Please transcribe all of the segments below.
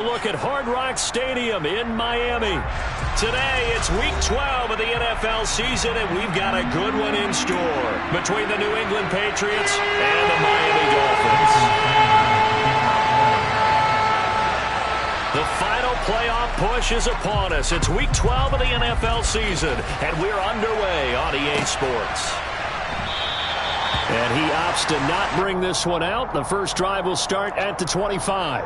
Look at Hard Rock Stadium in Miami. Today, it's week 12 of the NFL season, and we've got a good one in store between the New England Patriots and the Miami Dolphins. The final playoff push is upon us. It's week 12 of the NFL season, and we're underway on EA Sports. And he opts to not bring this one out. The first drive will start at the 25.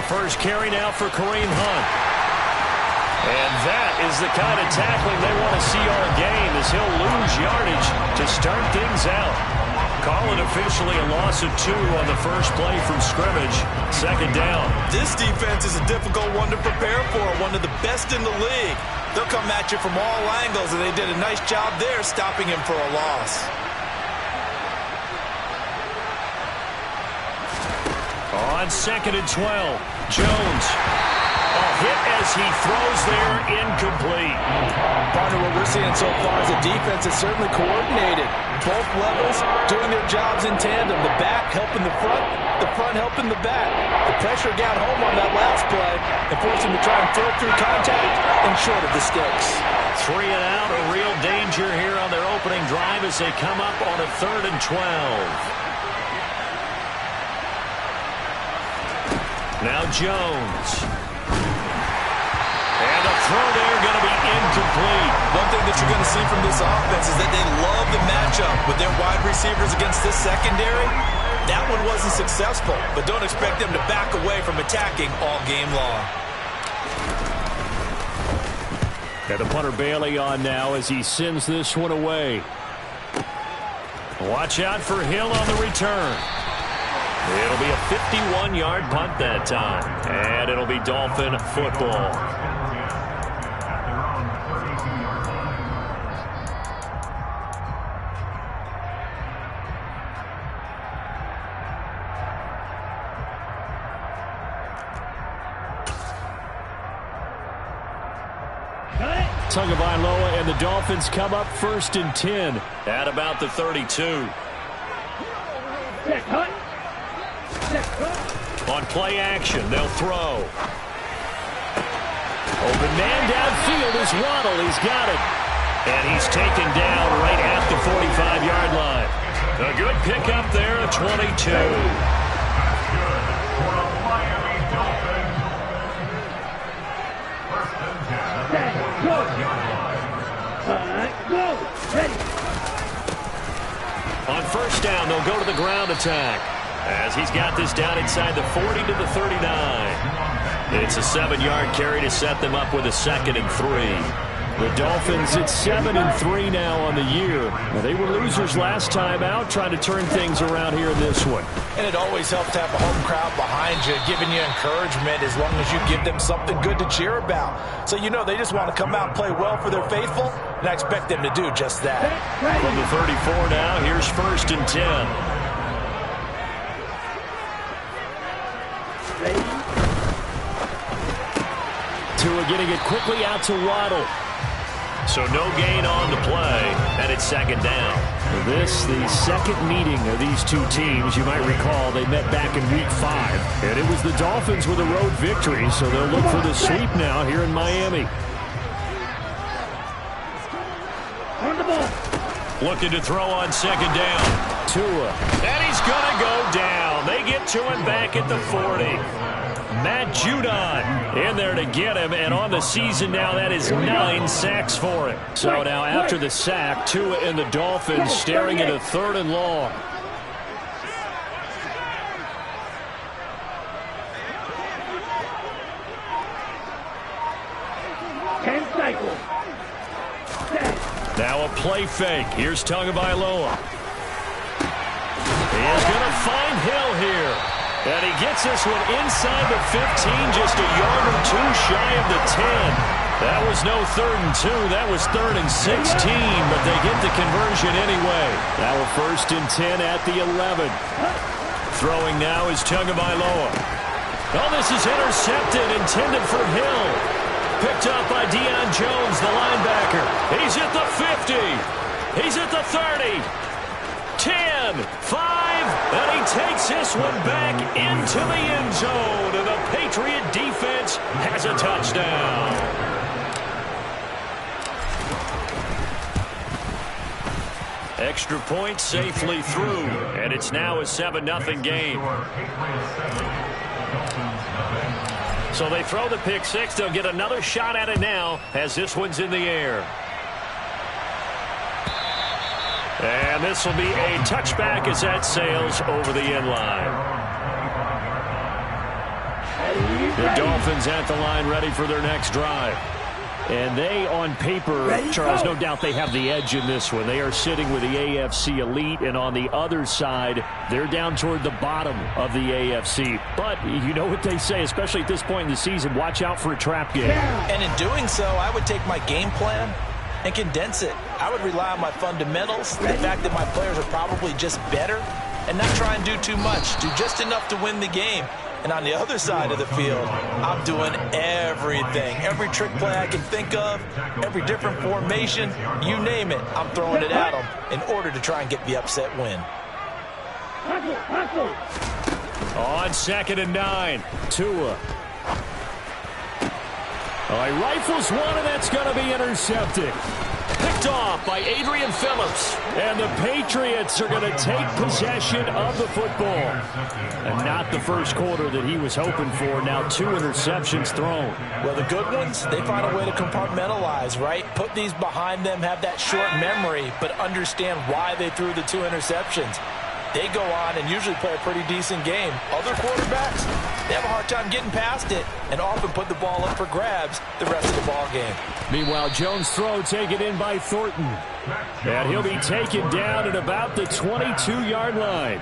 First carry now for Kareem Hunt. And that is the kind of tackling they want to see all game, as he'll lose yardage to start things out. Call it officially a loss of 2 on the first play from scrimmage. Second down. This defense is a difficult one to prepare for, one of the best in the league. They'll come at you from all angles, and they did a nice job there stopping him for a loss. On 2nd and 12, Jones. A hit as he throws there, incomplete. Partner, what we're seeing so far is the defense is certainly coordinated. Both levels doing their jobs in tandem. The back helping the front helping the back. The pressure got home on that last play and forced him to try and throw through contact and short of the sticks. 3 and out, a real danger here on their opening drive as they come up on a 3rd and 12. Now Jones. And the throw there going to be incomplete. One thing that you're going to see from this offense is that they love the matchup with their wide receivers against this secondary. That one wasn't successful, but don't expect them to back away from attacking all game long. And the punter Bailey on now as he sends this one away. Watch out for Hill on the return. It'll be a 51-yard punt that time. And it'll be Dolphin football. Tagovailoa and the Dolphins come up 1st and 10 at about the 32. On play action, they'll throw. Open man downfield is Waddle. He's got it. And he's taken down right at the 45-yard line. A good pickup there at 22. On 1st down, they'll go to the ground attack, as he's got this down inside the 40 to the 39. It's a 7-yard carry to set them up with a 2nd and 3. The Dolphins at 7-3 now on the year. Now, they were losers last time out, trying to turn things around here in this one. And it always helps to have a home crowd behind you, giving you encouragement as long as you give them something good to cheer about. So you know they just want to come out and play well for their faithful, and I expect them to do just that. From the 34 now, here's 1st and 10. Tua getting it quickly out to Waddle. So no gain on the play, and it's 2nd down. This, the second meeting of these two teams. You might recall they met back in week 5. And it was the Dolphins with a road victory, so they'll look for the sweep now here in Miami. Looking to throw on 2nd down. Tua. And he's going to go down. They get to him back at the 40. Matt Judon in there to get him, and on the season now, that is 9 sacks for him. So now after the sack, Tua and the Dolphins staring at a 3rd and long. Now a play fake. Here's Tagovailoa. He is going to find Hill here. And he gets this one inside the 15, just a yard or 2 shy of the 10. That was no 3rd and 2. That was 3rd and 16, but they get the conversion anyway. Now a 1st and 10 at the 11. Throwing now is Tagovailoa. Oh, this is intercepted, intended for Hill. Picked up by Deion Jones, the linebacker. He's at the 50. He's at the 30. 10, 5, and he takes this one back into the end zone, and the Patriot defense has a touchdown. Extra point safely through, and it's now a 7-0 game. So they throw the pick six. They'll get another shot at it now as this one's in the air. And this will be a touchback as that sails over the end line. The Dolphins at the line ready for their next drive. And they, on paper, Charles, no doubt they have the edge in this one. They are sitting with the AFC elite, and on the other side, they're down toward the bottom of the AFC. But you know what they say, especially at this point in the season, watch out for a trap game. And in doing so, I would take my game plan and condense it. I would rely on my fundamentals, the fact that my players are probably just better, and not try and do too much, do just enough to win the game. And on the other side of the field, I'm doing everything. Every trick play I can think of, every different formation, you name it, I'm throwing it at them in order to try and get the upset win. On 2nd and 9, Tua. All right, rifles one, and that's going to be intercepted. Picked off by Adrian Phillips. And the Patriots are going to take possession of the football. And not the first quarter that he was hoping for. Now 2 interceptions thrown. Well, the good ones, they find a way to compartmentalize, right? Put these behind them, have that short memory, but understand why they threw the 2 interceptions. They go on and usually play a pretty decent game. Other quarterbacks, they have a hard time getting past it and often put the ball up for grabs the rest of the ball game. Meanwhile, Jones' throw taken in by Thornton. And he'll be taken down at about the 22-yard line.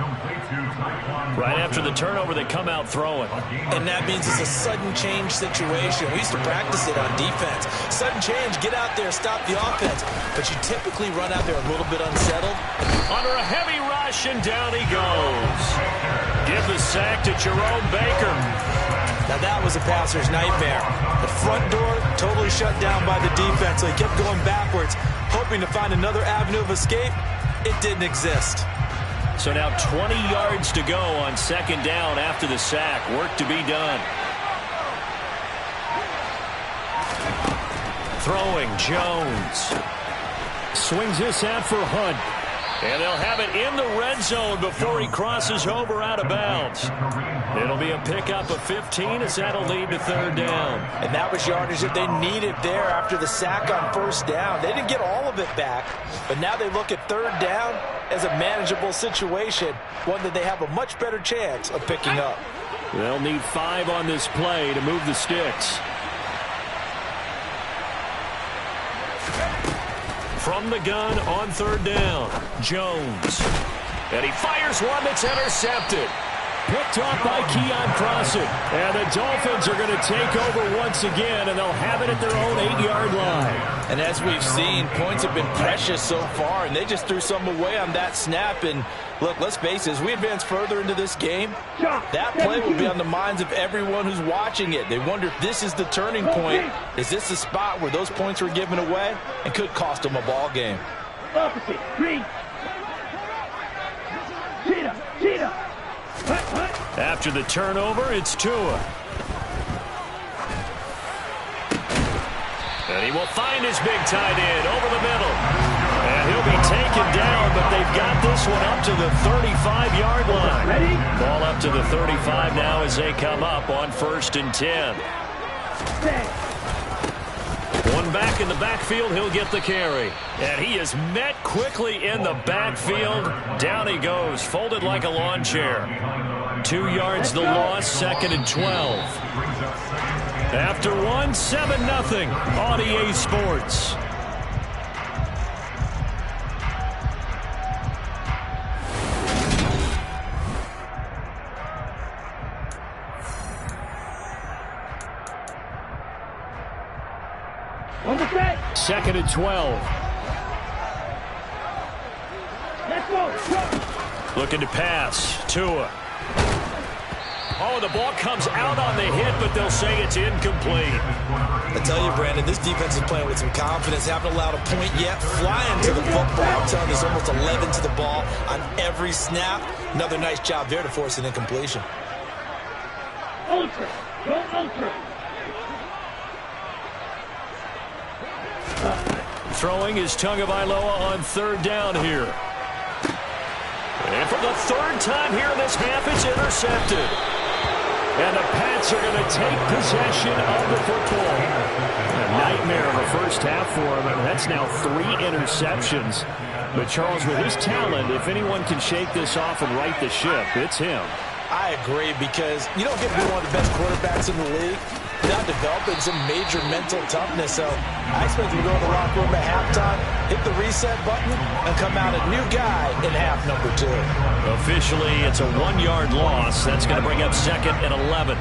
Right after the turnover, they come out throwing. And that means it's a sudden change situation. We used to practice it on defense. Sudden change, get out there, stop the offense. But you typically run out there a little bit unsettled. Under a heavy rush, and down he goes. Give the sack to Jerome Baker. Now that was a passer's nightmare. The front door totally shut down by the defense, so he kept going backwards, hoping to find another avenue of escape. It didn't exist. So now 20 yards to go on 2nd down after the sack. Work to be done. Throwing, Jones. Swings this out for Hunt. And they'll have it in the red zone before he crosses over out of bounds. It'll be a pickup of 15 as that'll lead to 3rd down. And that was yardage that they needed there after the sack on 1st down. They didn't get all of it back, but now they look at 3rd down as a manageable situation, one that they have a much better chance of picking up. They'll need 5 on this play to move the sticks. From the gun on 3rd down, Jones. And he fires one that's intercepted. Picked off by Keon Crossen. And the Dolphins are going to take over once again, and they'll have it at their own 8-yard line. And as we've seen, points have been precious so far, and they just threw some away on that snap. And look, let's face it, as we advance further into this game, that play will be on the minds of everyone who's watching it. They wonder if this is the turning point. Is this the spot where those points were given away and could cost them a ball game? Opposite, green. Cheetah. After the turnover, it's Tua. And he will find his big tight end over the middle. And he'll be taken down, but they've got this one up to the 35-yard line. Ready? Ball up to the 35 now as they come up on 1st and 10. One back in the backfield, he'll get the carry. And he is met quickly in the backfield. Down he goes, folded like a lawn chair. 2 yards the loss, 2nd and 12. After 7-0 on EA Sports. Second and 12. Let's go. Looking to pass. Tua. Oh, the ball comes out on the hit, but they'll say it's incomplete. I tell you, Brandon, this defense is playing with some confidence. Haven't allowed a point yet. Flying to the football. I'm telling you, there's almost 11 to the ball on every snap. Another nice job there to force an incompletion. Ultra. Go ultra. Throwing is Tagovailoa on third down here. And for the third time here in this half, it's intercepted. And the Pats are going to take possession of the football. A nightmare of a first half for him. And that's now 3 interceptions. But Charles, with his talent, if anyone can shake this off and right the ship, it's him. I agree, because you don't get to be one of the best quarterbacks in the league without developing some major mental toughness. So I expect him to go in the locker room at halftime, hit the reset button, and come out a new guy in half number 2. Officially, it's a 1-yard loss. That's going to bring up second and 11.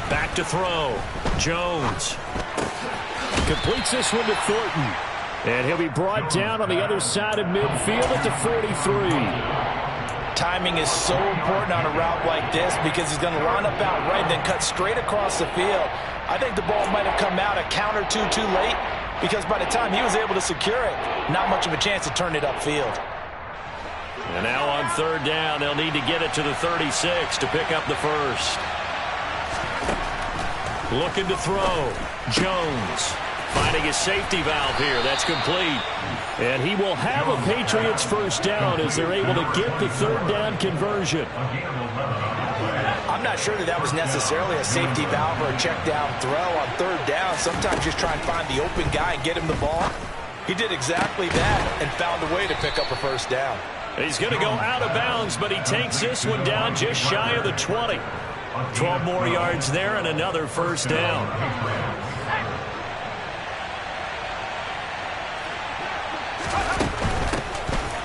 Back to throw. Jones. Completes this one to Thornton. And he'll be brought down on the other side of midfield at the 43. Timing is so important on a route like this, because he's going to line up out right and then cut straight across the field. I think the ball might have come out a count or two too late, because by the time he was able to secure it, not much of a chance to turn it upfield. And now on third down, they'll need to get it to the 36 to pick up the first. Looking to throw. Jones. Finding his safety valve here. That's complete. And he will have a Patriots first down as they're able to get the third down conversion. I'm not sure that was necessarily a safety valve or a check down throw on third down. Sometimes just try and find the open guy and get him the ball. He did exactly that and found a way to pick up a first down. He's going to go out of bounds, but he takes this one down just shy of the 20. 12 more yards there and another first down.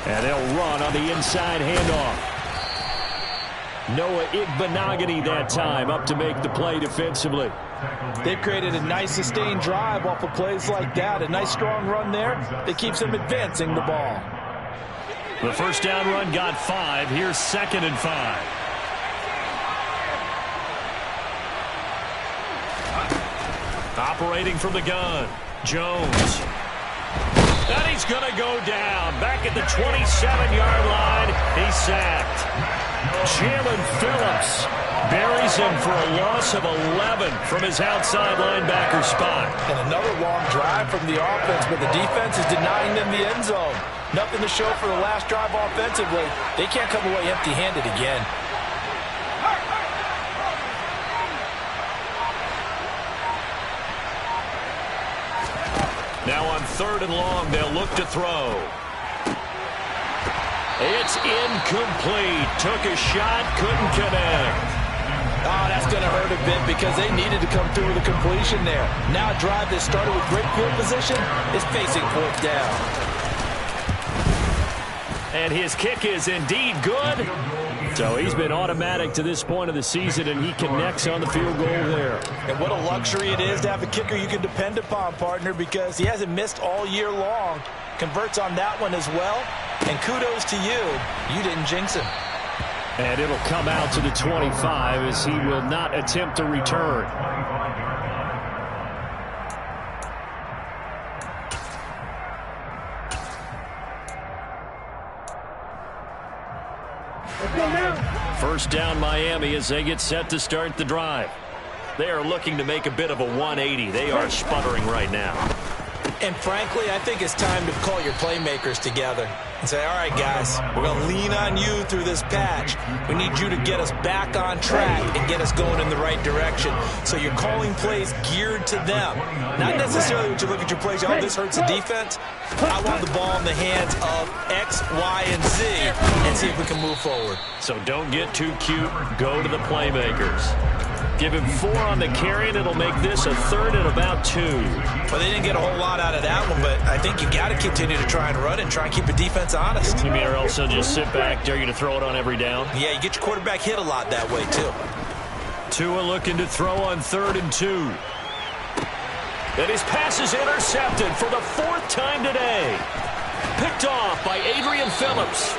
And they'll run on the inside handoff. Noah Igbenogany that time up to make the play defensively. They've created a nice sustained drive off of plays like that. A nice strong run there that keeps them advancing the ball. The first down run got 5. Here's second and 5. Operating from the gun. Jones. And he's going to go down. Back at the 27-yard line. He's sacked. Jalen Phillips buries him for a loss of 11 from his outside linebacker spot. And another long drive from the offense, but the defense is denying them the end zone. Nothing to show for the last drive offensively. They can't come away empty-handed again. Now on third and long, they'll look to throw. It's incomplete. Took a shot, couldn't connect. Oh, that's going to hurt a bit because they needed to come through with a completion there. Now a drive that started with great field position is facing fourth down. And his kick is indeed good. So he's been automatic to this point of the season, and he connects on the field goal there. And what a luxury it is to have a kicker you can depend upon, partner, because he hasn't missed all year long. Converts on that one as well. And kudos to you. You didn't jinx him. And it'll come out to the 25 as he will not attempt to return. First down Miami as they get set to start the drive. They are looking to make a bit of a 180. They are sputtering right now. And frankly, I think it's time to call your playmakers together and say, all right, guys, we're going to lean on you through this patch. We need you to get us back on track and get us going in the right direction. So you're calling plays geared to them. Not necessarily when you look at your plays, oh, this hurts the defense. I want the ball in the hands of X, Y, and Z and see if we can move forward. So don't get too cute. Go to the playmakers. Give him 4 on the carry, and it'll make this a third and about 2. Well, they didn't get a whole lot out of that one, but I think you got to continue to try and run and try and keep the defense honest. You mean or else they'll just sit back, dare you to throw it on every down? Yeah, you get your quarterback hit a lot that way, too. Tua looking to throw on 3rd and 2. And his pass is intercepted for the 4th time today. Picked off by Adrian Phillips.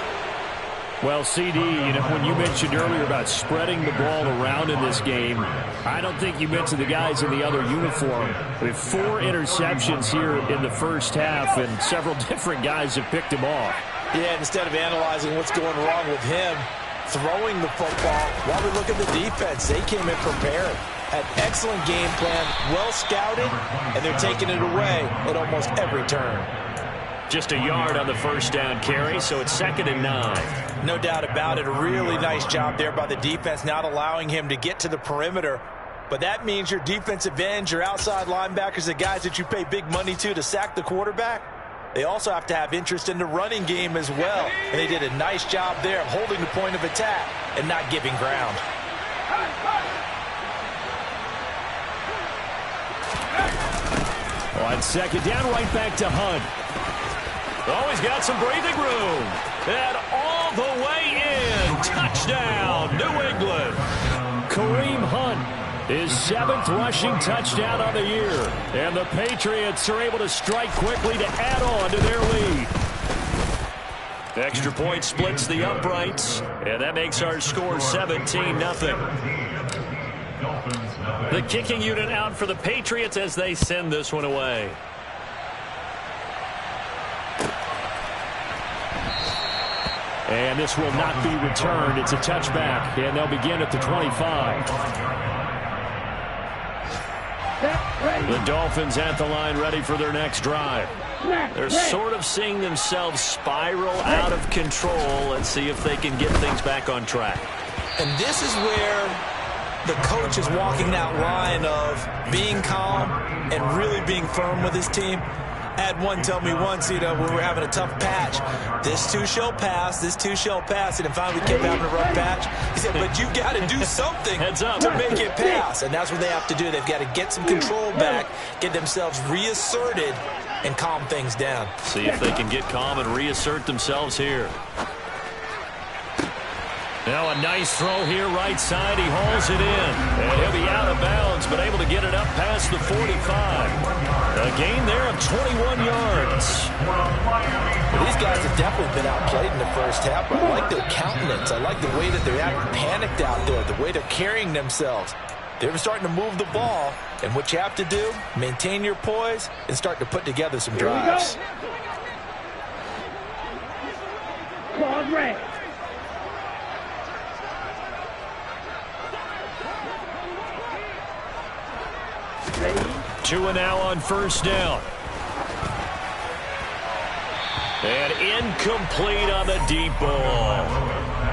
Well, CD, when you mentioned earlier about spreading the ball around in this game, I don't think you mentioned the guys in the other uniform. We have 4 interceptions here in the first half, and several different guys have picked him off. Yeah, instead of analyzing what's going wrong with him, throwing the football, while we look at the defense, they came in prepared. Had excellent game plan, well scouted, and they're taking it away at almost every turn. Just a yard on the first down carry, so it's 2nd and 9. No doubt about it. A really nice job there by the defense, not allowing him to get to the perimeter. But that means your defensive ends, your outside linebackers, the guys that you pay big money to sack the quarterback, they also have to have interest in the running game as well. And they did a nice job there of holding the point of attack and not giving ground. On 2nd down, right back to Hunt. Oh, he's got some breathing room. And all the way in. Touchdown, New England. Kareem Hunt, his 7th rushing touchdown on the year. And the Patriots are able to strike quickly to add on to their lead. Extra point splits the uprights. And that makes our score 17-0. The kicking unit out for the Patriots as they send this one away. And this will not be returned. It's a touchback, and they'll begin at the 25. The Dolphins at the line ready for their next drive. They're sort of seeing themselves spiral out of control. Let's see if they can get things back on track. And this is where the coach is walking that line of being calm and really being firm with his team. I had one tell me once, when we were having a tough patch, this too shall pass, this too shall pass, and finally we kept having a rough patch. He said, but you got to do something to make it pass, and that's what they have to do. They've got to get some control back, get themselves reasserted, and calm things down. See if they can get calm and reassert themselves here. Now a nice throw here, right side. He hauls it in. And he'll be out of bounds, but able to get it up past the 45. A gain there of 21 yards. Well, these guys have definitely been outplayed in the first half, but I like their countenance. I like the way that they're acting panicked out there, the way they're carrying themselves. They're starting to move the ball, and what you have to do, maintain your poise and start to put together some drives. Claude Ray. Tua now on 1st down. And incomplete on the deep ball.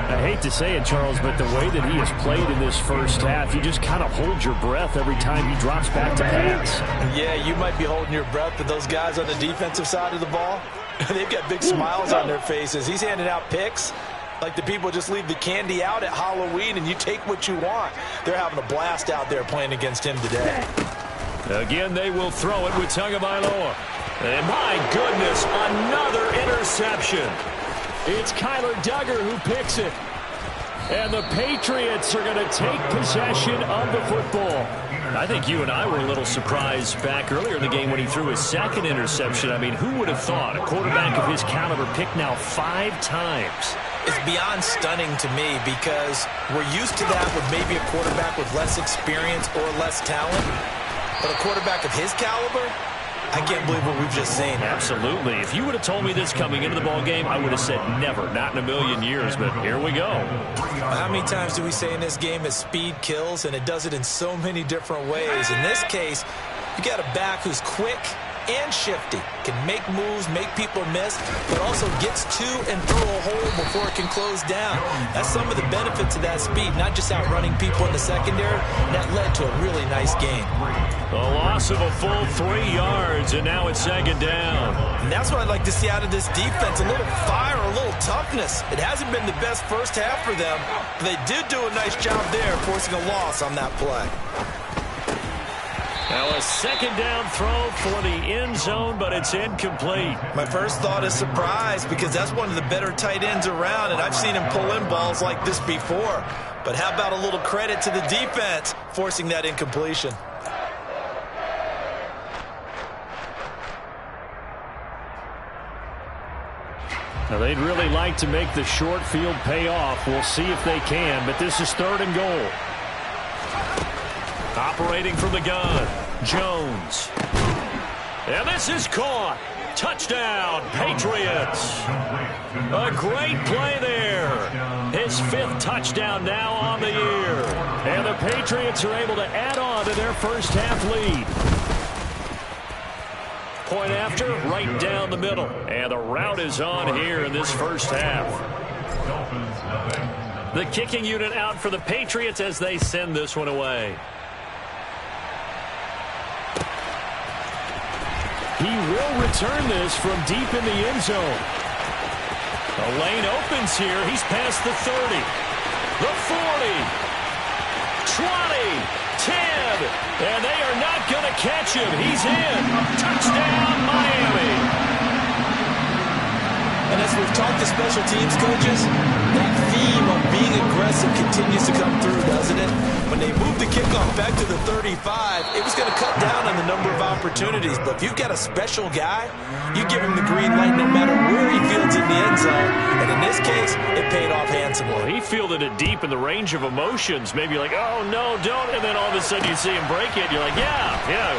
I hate to say it, Charles, but the way that he has played in this first half, you just kind of hold your breath every time he drops back to pass. Yeah, you might be holding your breath, but those guys on the defensive side of the ball, they've got big smiles on their faces. He's handing out picks like the people just leave the candy out at Halloween and you take what you want. They're having a blast out there playing against him today. Again, they will throw it with Tagovailoa. And my goodness, another interception. It's Kyler Duggar who picks it. And the Patriots are going to take possession of the football. I think you and I were a little surprised back earlier in the game when he threw his 2nd interception. I mean, who would have thought a quarterback of his caliber picked now 5 times? It's beyond stunning to me because we're used to that with maybe a quarterback with less experience or less talent. But a quarterback of his caliber, I can't believe what we've just seen. Absolutely. If you would have told me this coming into the ball game, I would have said never, not in a million years. But here we go. How many times do we say in this game that speed kills, and it does it in so many different ways? In this case, you got a back who's quick and shifty, can make moves, make people miss, but also gets to and through a hole before it can close down. That's some of the benefits of that speed, not just outrunning people in the secondary. That led to a really nice game. A loss of a full 3 yards, and now it's 2nd down. And that's what I'd like to see out of this defense, a little fire, a little toughness. It hasn't been the best first half for them, but they did do a nice job there, forcing a loss on that play. Now a second down throw for the end zone, but it's incomplete. My first thought is surprise, because that's one of the better tight ends around, and I've seen him pull in balls like this before. But how about a little credit to the defense forcing that incompletion? Now they'd really like to make the short field pay off. We'll see if they can, but this is 3rd and goal. Operating from the gun, Jones. And this is caught. Touchdown, Patriots. A great play there. His 5th touchdown now on the year. And the Patriots are able to add on to their first half lead. Point after, right down the middle. And the route is on here in this first half. The kicking unit out for the Patriots as they send this one away. He will return this from deep in the end zone. The lane opens here. He's past the 30, the 40, 20, 10, and they are not going to catch him. He's in. Touchdown, Miami. And as we've talked to special teams coaches, that theme of being aggressive continues to come through, doesn't it? When they moved the kickoff back to the 35, it was going to cut down on the number of opportunities. But if you've got a special guy, you give him the green light no matter where he fields in the end zone. And in this case, it paid off handsomely. Well, he fielded it deep in the range of emotions. Maybe you're like, oh, no, don't. And then all of a sudden you see him break it. You're like, yeah,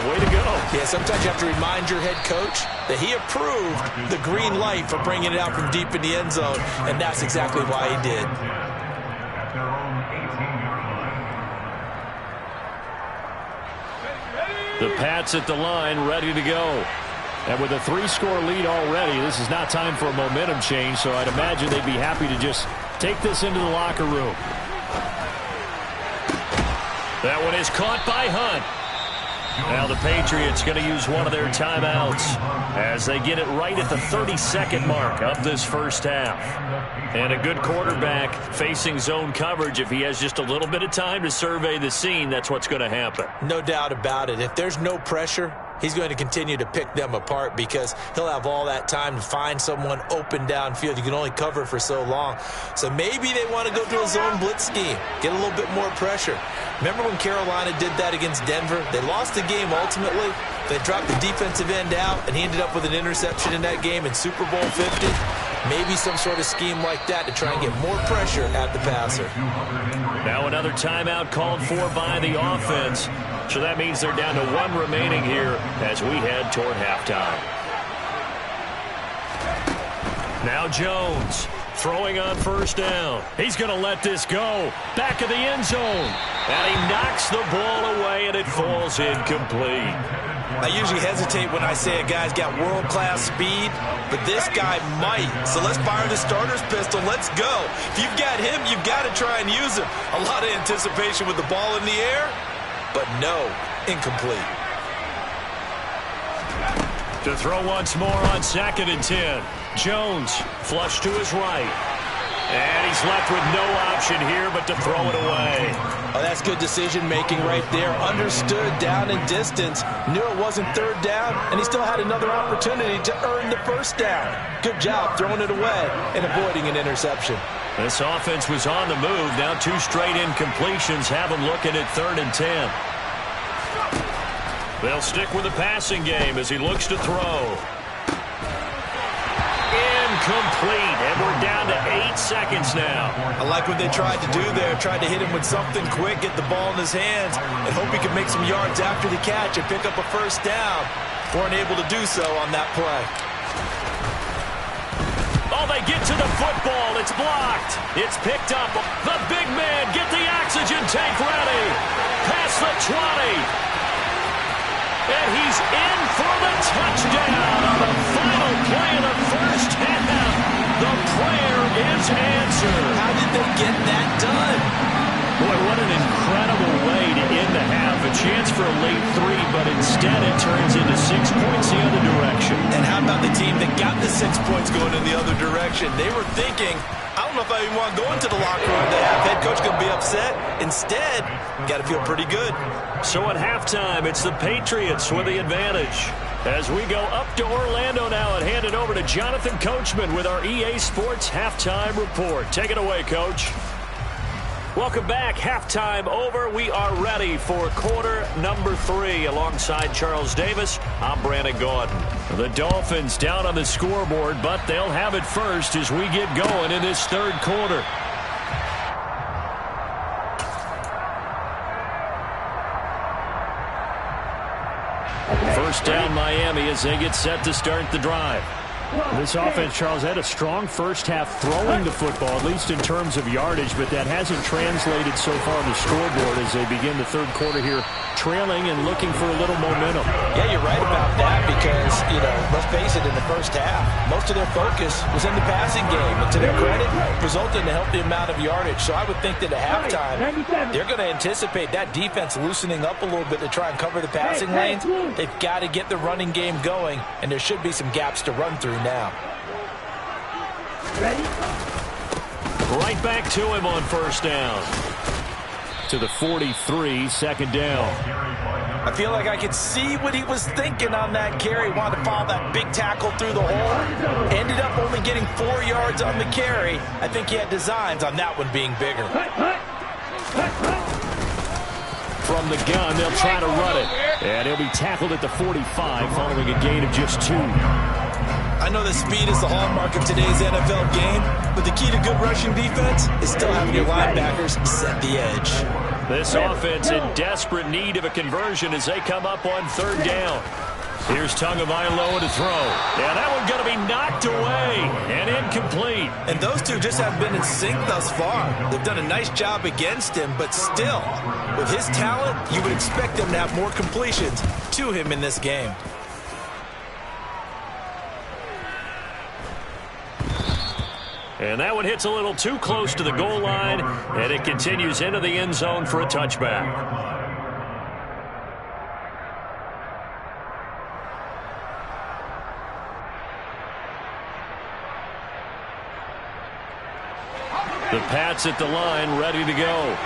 way to go. Yeah, sometimes you have to remind your head coach that he approved the green light for bringing it out from deep in the end zone. And that's exactly why he did. The Pats at the line, ready to go. And with a 3-score lead already, this is not time for a momentum change, so I'd imagine they'd be happy to just take this into the locker room. That one is caught by Hunt. Now the Patriots going to use one of their timeouts as they get it right at the 32nd mark of this first half. And a good quarterback facing zone coverage, if he has just a little bit of time to survey the scene, that's what's going to happen. No doubt about it. If there's no pressure, he's going to continue to pick them apart because he'll have all that time to find someone open downfield. You can only cover for so long. So maybe they want to go to a zone blitz scheme, get a little bit more pressure. Remember when Carolina did that against Denver? They lost the game ultimately. They dropped the defensive end out, and he ended up with an interception in that game in Super Bowl 50. Maybe some sort of scheme like that to try and get more pressure at the passer. Now another timeout called for by the offense. So that means they're down to 1 remaining here as we head toward halftime. Now Jones throwing on first down. He's going to let this go. Back of the end zone. And he knocks the ball away, and it falls incomplete. I usually hesitate when I say a guy's got world-class speed, but this guy might. So let's fire the starter's pistol. Let's go. If you've got him, you've got to try and use him. A lot of anticipation with the ball in the air, but no, incomplete. To throw once more on 2nd and 10. Jones flush to his right. And he's left with no option here but to throw it away. Oh, that's good decision-making right there. Understood down and distance. Knew it wasn't 3rd down, and he still had another opportunity to earn the 1st down. Good job throwing it away and avoiding an interception. This offense was on the move. Now 2 straight incompletions have them looking at 3rd and 10. They'll stick with the passing game as he looks to throw. Incomplete, and we're down to 8 seconds now. I like what they tried to do there. Tried to hit him with something quick, get the ball in his hands, and hope he could make some yards after the catch and pick up a 1st down. Weren't able to do so on that play. Oh, they get to the football. It's blocked. It's picked up. The big man, get the oxygen tank ready. Past the 20. And he's in for the touchdown on the final play of the first half. The prayer is answered. How did they get that done? Boy, what an incredible way to end the half. A chance for a late 3, but instead it turns into 6 points the other direction. And how about the team that got the 6 points going in the other direction? They were thinking, I don't know if I even want to go into the locker room. The head coach going to be upset. Instead, got to feel pretty good. So at halftime, it's the Patriots with the advantage. As we go up to Orlando now and hand it over to Jonathan Coachman with our EA Sports Halftime Report. Take it away, Coach. Welcome back. Halftime over. We are ready for quarter number 3. Alongside Charles Davis, I'm Brandon Gaudin. The Dolphins down on the scoreboard, but they'll have it first as we get going in this third quarter. First down Miami as they get set to start the drive. This offense, Charles, had a strong first half throwing the football, at least in terms of yardage, but that hasn't translated so far on the scoreboard as they begin the third quarter here, trailing and looking for a little momentum. Yeah, you're right about that because, let's face it, in the first half, most of their focus was in the passing game. And to their credit, resulted in a healthy amount of yardage. So I would think that at halftime, they're going to anticipate that defense loosening up a little bit to try and cover the passing lanes. They've got to get the running game going, and there should be some gaps to run through now. Ready? Right back to him on first down. To the 43, second down. I feel like I could see what he was thinking on that carry. Wanted to follow that big tackle through the hole. Ended up only getting 4 yards on the carry. I think he had designs on that one being bigger. From the gun, they'll try to run it. And he'll be tackled at the 45 following a gain of just 2. I know that speed is the hallmark of today's NFL game, but the key to good rushing defense is still having your linebackers set the edge. This offense in desperate need of a conversion as they come up on third down. Here's Tagovailoa to throw. And that one's going to be knocked away and incomplete. And those two just haven't been in sync thus far. They've done a nice job against him, but still, with his talent, you would expect them to have more completions to him in this game. And that one hits a little too close to the goal line, and it continues into the end zone for a touchback. The Pats at the line, ready to go.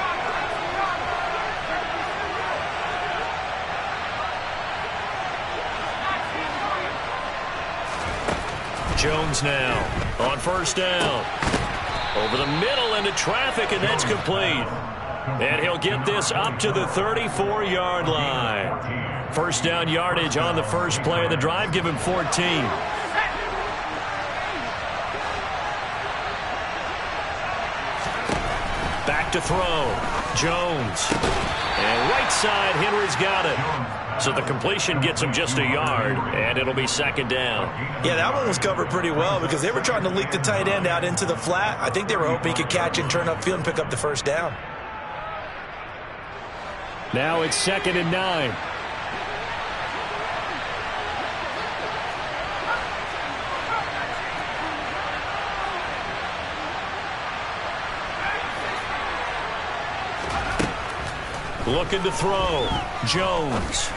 Jones now on first down. Over the middle into traffic, and that's complete. And he'll get this up to the 34-yard line. First down yardage on the first play of the drive. Give him 14. Back to throw. Jones. And right side, Henry's got it. So the completion gets him just a yard, and it'll be second down. Yeah, that one was covered pretty well because they were trying to leak the tight end out into the flat. I think they were hoping he could catch and turn upfield and pick up the first down. Now it's 2nd and 9. Looking to throw. Jones.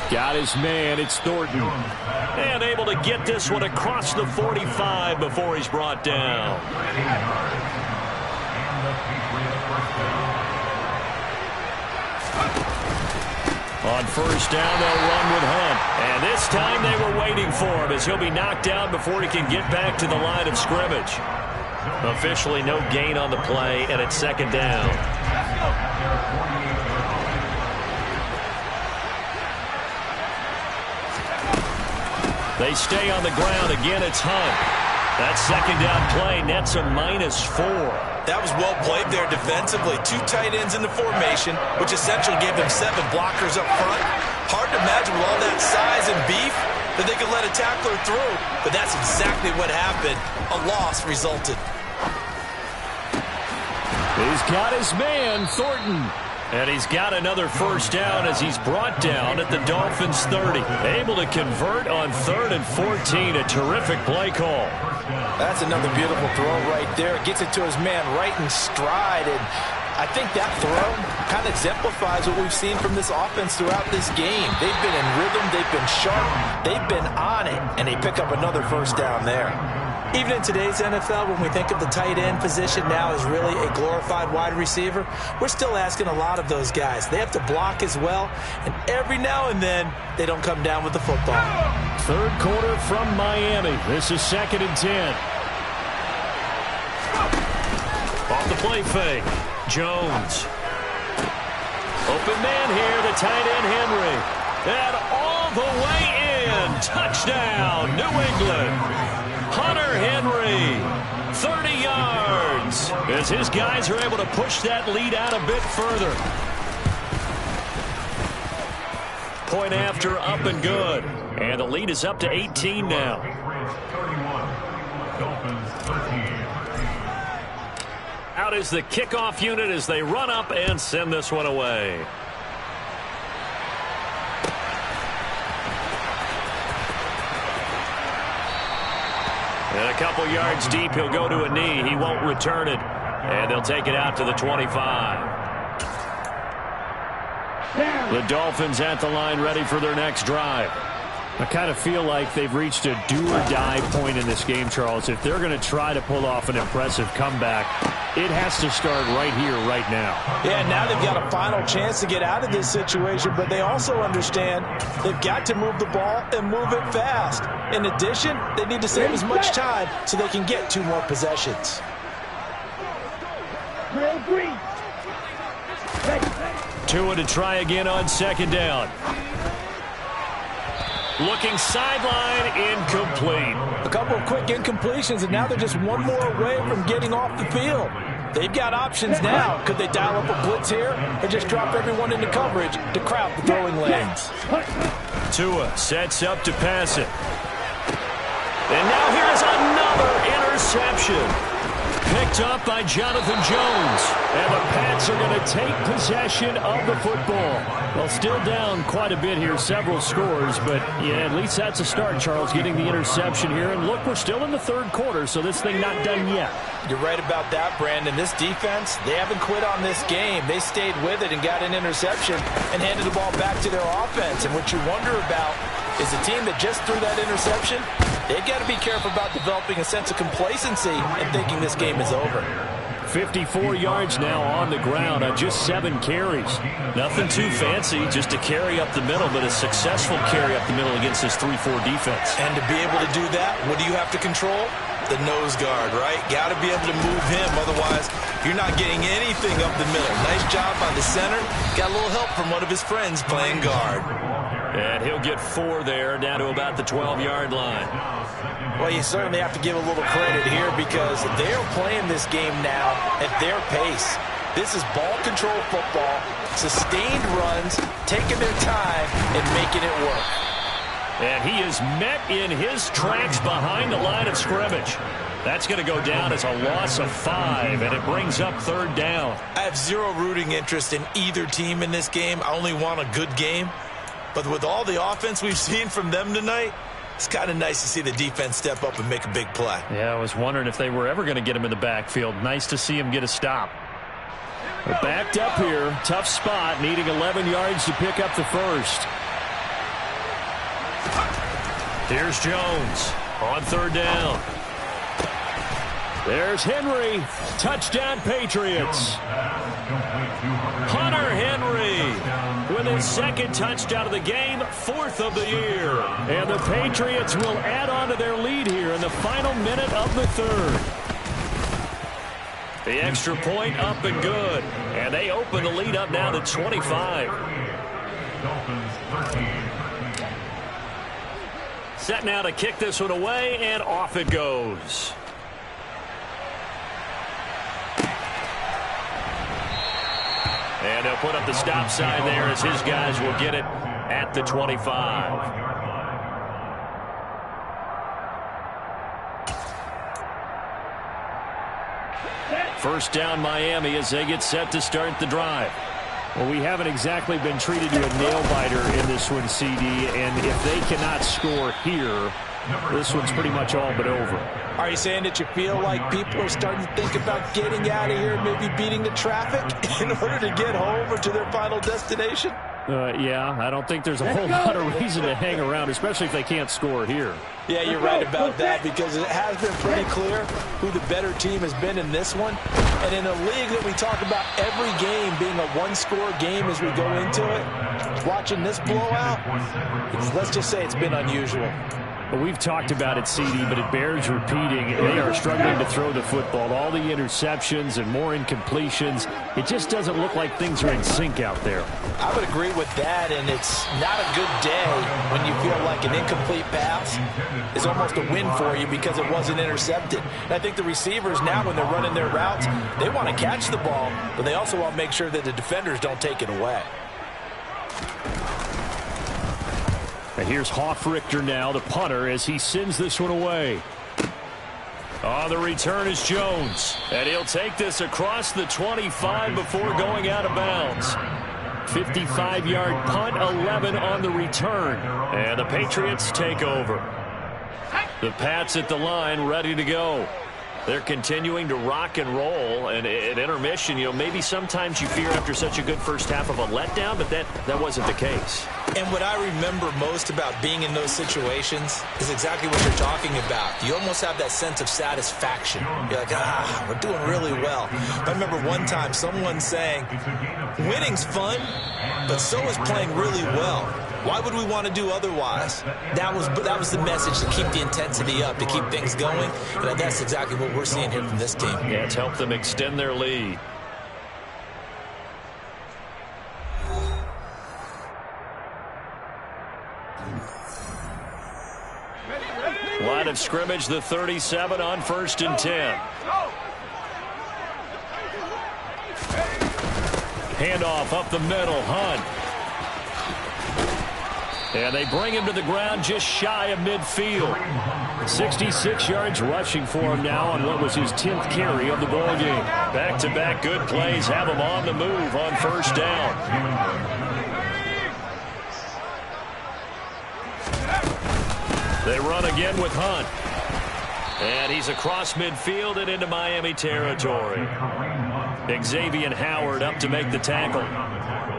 Got his man. It's Thornton. And able to get this one across the 45 before he's brought down. On first down, they'll run with Hunt. And this time they were waiting for him as he'll be knocked down before he can get back to the line of scrimmage. Officially no gain on the play, and it's second down. They stay on the ground. Again, it's Hunt. That second down play nets a -4. That was well played there defensively. 2 tight ends in the formation, which essentially gave them 7 blockers up front. Hard to imagine with all that size and beef that they could let a tackler through, but that's exactly what happened. A loss resulted. He's got his man, Thornton. And he's got another first down as he's brought down at the Dolphins' 30. Able to convert on 3rd and 14. A terrific play call. That's another beautiful throw right there. Gets it to his man right in stride. And I think that throw kind of exemplifies what we've seen from this offense throughout this game. They've been in rhythm. They've been sharp. They've been on it. And they pick up another first down there. Even in today's NFL, when we think of the tight end position now as really a glorified wide receiver, we're still asking a lot of those guys. They have to block as well, and every now and then, they don't come down with the football. Third quarter from Miami. This is 2nd and 10. Off the play fake. Jones. Open man here, the tight end Henry. And all the way in. Touchdown, New England. Hunter Henry, 30 yards. As his guys are able to push that lead out a bit further. Point after, up and good. And the lead is up to 18 now. Out is the kickoff unit as they run up and send this one away. And a couple yards deep, he'll go to a knee. He won't return it. And they'll take it out to the 25. The Dolphins at the line, ready for their next drive. I kind of feel like they've reached a do-or-die point in this game, Charles. If they're going to try to pull off an impressive comeback, it has to start right here, right now. Yeah, now they've got a final chance to get out of this situation, but they also understand they've got to move the ball and move it fast. In addition, they need to save as much time so they can get 2 more possessions. Tua to try again on 2nd down. Looking sideline, incomplete. A couple of quick incompletions, and now they're just one more away from getting off the field. They've got options now. Could they dial up a blitz here or just drop everyone into coverage to crowd the throwing lanes? Tua sets up to pass it. And now here's another interception. Picked up by Jonathan Jones. And the Pats are going to take possession of the football. Well, still down quite a bit here, several scores, but yeah, at least that's a start, Charles, getting the interception here. And look, we're still in the 3rd quarter, so this thing not done yet. You're right about that, Brandon. This defense, they haven't quit on this game. They stayed with it and got an interception and handed the ball back to their offense. And what you wonder about is a team that just threw that interception, they've got to be careful about developing a sense of complacency and thinking this game is over. 54 yards now on the ground on just 7 carries. Nothing too fancy, just a carry up the middle, but a successful carry up the middle against this 3-4 defense. And to be able to do that, what do you have to control? The nose guard, right? Got to be able to move him, otherwise you're not getting anything up the middle. Nice job by the center. Got a little help from one of his friends playing guard. And he'll get 4 there, down to about the 12-yard line. Well, you certainly have to give a little credit here because they're playing this game now at their pace. This is ball control football, sustained runs, taking their time and making it work. And he is met in his tracks behind the line of scrimmage. That's going to go down as a loss of 5, and it brings up 3rd down. I have zero rooting interest in either team in this game. I only want a good game. But with all the offense we've seen from them tonight, it's kind of nice to see the defense step up and make a big play. Yeah, I was wondering if they were ever going to get him in the backfield. Nice to see him get a stop. They're backed up here. Tough spot, needing 11 yards to pick up the first. Here's Jones on 3rd down. There's Henry. Touchdown, Patriots. Hunter Henry with his 2nd touchdown of the game, 4th of the year. And the Patriots will add on to their lead here in the final minute of the 3rd. The extra point up and good. And they open the lead up now to 25. Set now to kick this one away, and off it goes. And they'll put up the stop sign there as his guys will get it at the 25. First down Miami as they get set to start the drive. Well, we haven't exactly been treated to a nail-biter in this one, CD, and if they cannot score here, this one's pretty much all but over. Are you saying that you feel like people are starting to think about getting out of here, maybe beating the traffic in order to get home or to their final destination? Yeah, I don't think there's a whole lot of reason to hang around, especially if they can't score here. Yeah, you're right about that because it has been pretty clear who the better team has been in this one. And in a league that we talk about every game being a one-score game as we go into it, watching this blowout, let's just say it's been unusual. Well, we've talked about it, CD, but it bears repeating. They are struggling to throw the football. All the interceptions and more incompletions. It just doesn't look like things are in sync out there. I would agree with that, and it's not a good day when you feel like an incomplete pass is almost a win for you because it wasn't intercepted. And I think the receivers now, when they're running their routes, they want to catch the ball, but they also want to make sure that the defenders don't take it away. And here's Hoffrichter now, the punter, as he sends this one away. On the return is Jones. And he'll take this across the 25 before going out of bounds. 55-yard punt, 11 on the return. And the Patriots take over. The Pats at the line, ready to go. They're continuing to rock and roll, and at intermission, maybe sometimes you fear after such a good first half of a letdown, but that wasn't the case. And what I remember most about being in those situations is exactly what you're talking about. You almost have that sense of satisfaction. You're like, we're doing really well. I remember one time someone saying, winning's fun, but so is playing really well. Why would we want to do otherwise? That was the message, to keep the intensity up, to keep things going. And that's exactly what we're seeing here from this team. Yeah, it's helped them extend their lead. Line of scrimmage, the 37 on 1st and 10. Handoff up the middle, Hunt. And they bring him to the ground just shy of midfield. 66 yards rushing for him now on what was his 10th carry of the ball game. Back-to-back good plays have him on the move on 1st down. They run again with Hunt. And he's across midfield and into Miami territory. Xavier Howard up to make the tackle.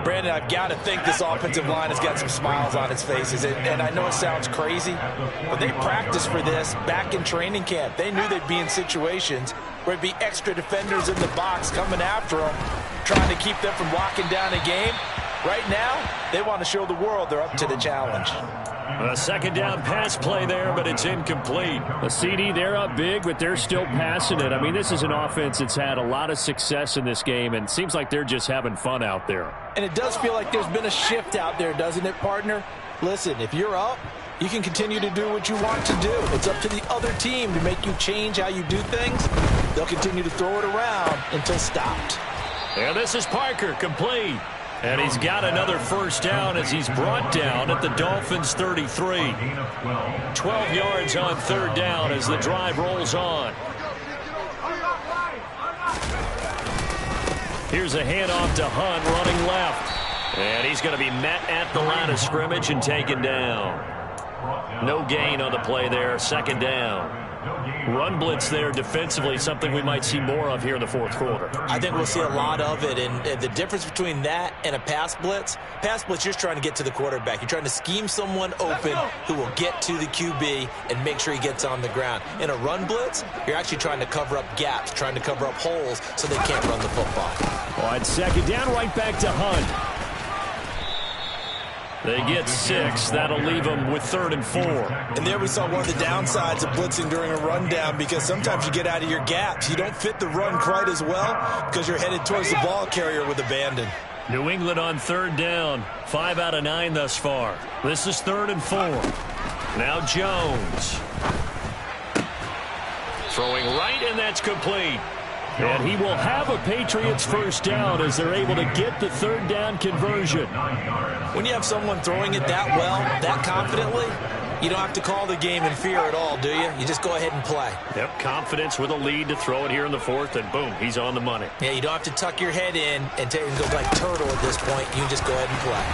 Brandon, I've got to think this offensive line has got some smiles on its faces. And I know it sounds crazy, but they practiced for this back in training camp. They knew they'd be in situations where there'd be extra defenders in the box coming after them, trying to keep them from locking down a game. Right now, they want to show the world they're up to the challenge. A 2nd down pass play there, but it's incomplete. A CD, they're up big, but they're still passing it. I mean, this is an offense that's had a lot of success in this game, and it seems like they're just having fun out there. And it does feel like there's been a shift out there, doesn't it, partner? Listen, if you're up, you can continue to do what you want to do. It's up to the other team to make you change how you do things. They'll continue to throw it around until stopped. And this is Parker, complete. And he's got another 1st down as he's brought down at the Dolphins' 33. 12 yards on 3rd down as the drive rolls on. Here's a handoff to Hunt running left. And he's going to be met at the line of scrimmage and taken down. No gain on the play there, 2nd down. Run blitz there defensively, something we might see more of here in the 4th quarter. I think we'll see a lot of it, and the difference between that and a pass blitz, you're just trying to get to the quarterback. You're trying to scheme someone open who will get to the QB and make sure he gets on the ground. In a run blitz, you're actually trying to cover up gaps, trying to cover up holes so they can't run the football. On 2nd down, right back to Hunt. They get 6. That'll leave them with 3rd and 4. And there we saw one of the downsides of blitzing during a rundown, because sometimes you get out of your gaps. You don't fit the run quite as well because you're headed towards the ball carrier with abandon. New England on 3rd down. 5 out of 9 thus far. This is 3rd and 4. Now Jones. Throwing right, and that's complete. And he will have a Patriots 1st down as they're able to get the 3rd down conversion. When you have someone throwing it that well, that confidently, you don't have to call the game in fear at all, do you? You just go ahead and play. Yep, confidence with a lead to throw it here in the 4th, and boom, he's on the money. Yeah, you don't have to tuck your head in and go like turtle at this point. You just go ahead and play.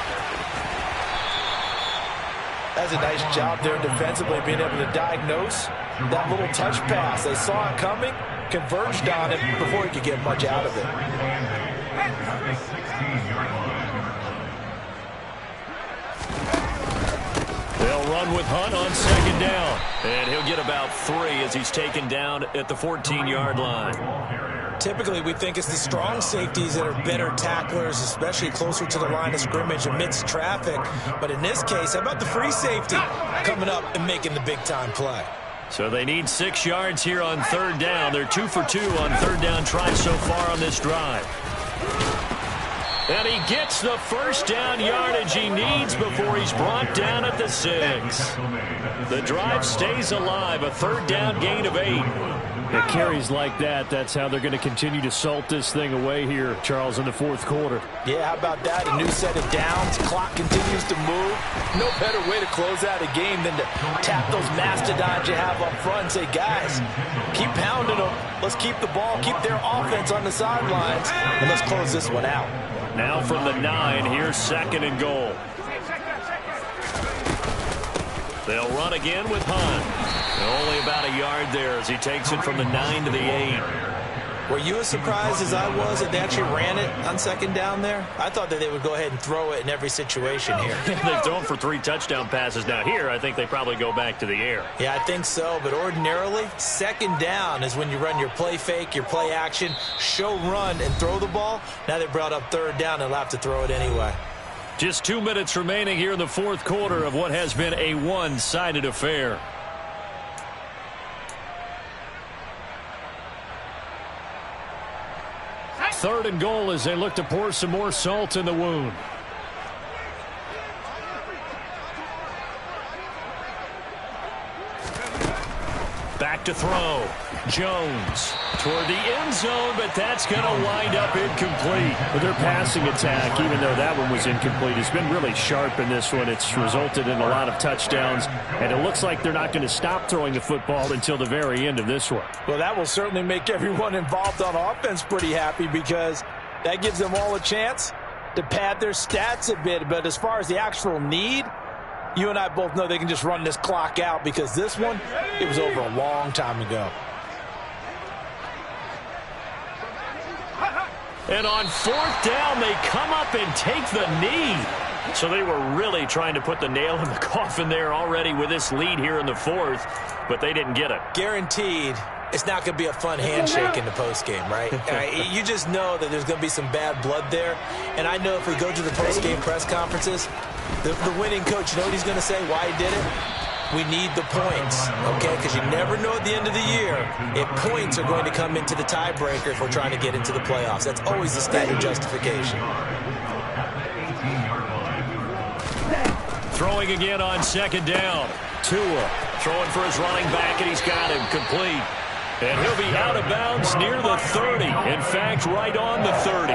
That's a nice job there defensively, being able to diagnose that little touch pass. They saw it coming, converged on it before he could get much out of it. run with Hunt on second down. And he'll get about 3 as he's taken down at the 14-yard line. Typically, we think it's the strong safeties that are better tacklers, especially closer to the line of scrimmage amidst traffic. But in this case, how about the free safety coming up and making the big-time play? So they need 6 yards here on third down. They're 2 for 2 on third down tries so far on this drive. And he gets the first down yardage he needs before he's brought down at the 6. The drive stays alive, a third down gain of 8. It carries like that. That's how they're going to continue to salt this thing away here, Charles, in the fourth quarter. Yeah, how about that? A new set of downs. Clock continues to move. No better way to close out a game than to tap those mastodons you have up front and say, guys, keep pounding them. Let's keep the ball, keep their offense on the sidelines, and let's close this one out. Now from the 9, here's second and goal. They'll run again with Hunt. Only about a yard there as he takes it from the 9 to the 8. Were you as surprised as I was that they actually ran it on second down there? I thought that they would go ahead and throw it in every situation here. They've thrown for 3 touchdown passes. Now here, I think they probably go back to the air. Yeah, I think so. But ordinarily, second down is when you run your play fake, your play action, show run, and throw the ball. Now they brought up third down and they'll have to throw it anyway. Just 2 minutes remaining here in the fourth quarter of what has been a one-sided affair. Third and goal as they look to pour some more salt in the wound. Back to throw. Jones toward the end zone, but that's going to wind up incomplete. But their passing attack, even though that one was incomplete, has been really sharp in this one. It's resulted in a lot of touchdowns, and it looks like they're not going to stop throwing the football until the very end of this one. Well, that will certainly make everyone involved on offense pretty happy because that gives them all a chance to pad their stats a bit. But as far as the actual need, you and I both know they can just run this clock out because this one, it was over a long time ago. And on fourth down, they come up and take the knee. So they were really trying to put the nail in the coffin there already with this lead here in the fourth, but they didn't get it. Guaranteed, it's not going to be a fun handshake in the postgame, right? You just know that there's going to be some bad blood there. And I know if we go to the postgame press conferences, the winning coach, you know what he's going to say, why he did it? We need the points, okay? Because you never know at the end of the year if points are going to come into the tiebreaker if we're trying to get into the playoffs. That's always the standard justification. Throwing again on second down. Tua throwing for his running back, and he's got him complete. And he'll be out of bounds near the 30. In fact, right on the 30.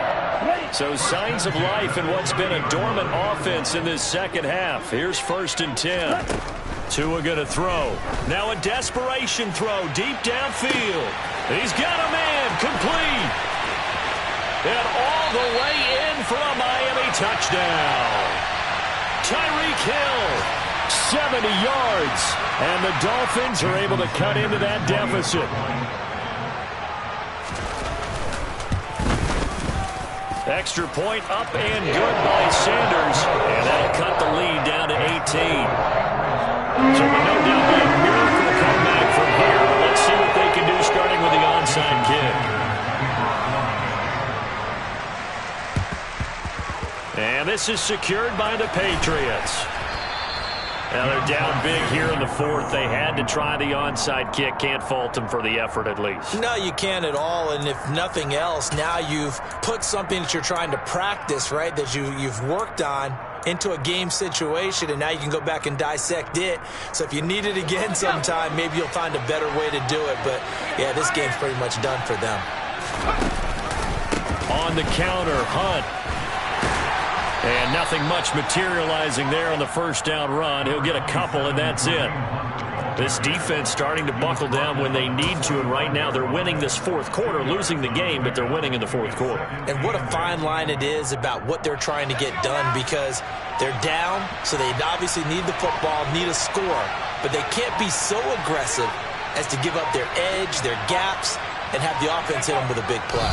So signs of life in what's been a dormant offense in this second half. Here's first and 10. Tua going to throw. Now a desperation throw deep downfield. He's got a man complete. And all the way in for a Miami touchdown. Tyreek Hill. 70 yards, and the Dolphins are able to cut into that deficit. Extra point up and good by Sanders, and that'll cut the lead down to 18. So will no doubt be a miracle comeback from here, but let's see what they can do starting with the onside kick. And this is secured by the Patriots. Now they're down big here in the fourth. They had to try the onside kick. Can't fault them for the effort at least. No, you can't at all. And if nothing else, now you've put something that you're trying to practice, right, that you've worked on into a game situation, and now you can go back and dissect it. So if you need it again sometime, maybe you'll find a better way to do it. But, yeah, this game's pretty much done for them. On the counter, Hunt. And nothing much materializing there on the first down run. He'll get a couple, and that's it. This defense starting to buckle down when they need to, and right now they're winning this fourth quarter, losing the game, but they're winning in the fourth quarter. And what a fine line it is about what they're trying to get done, because they're down, so they obviously need the football, need a score, but they can't be so aggressive as to give up their edge, their gaps, and have the offense hit them with a big play.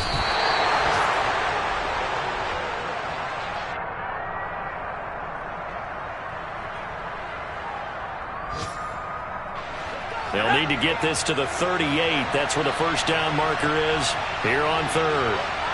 They'll need to get this to the 38. That's where the first down marker is here on third.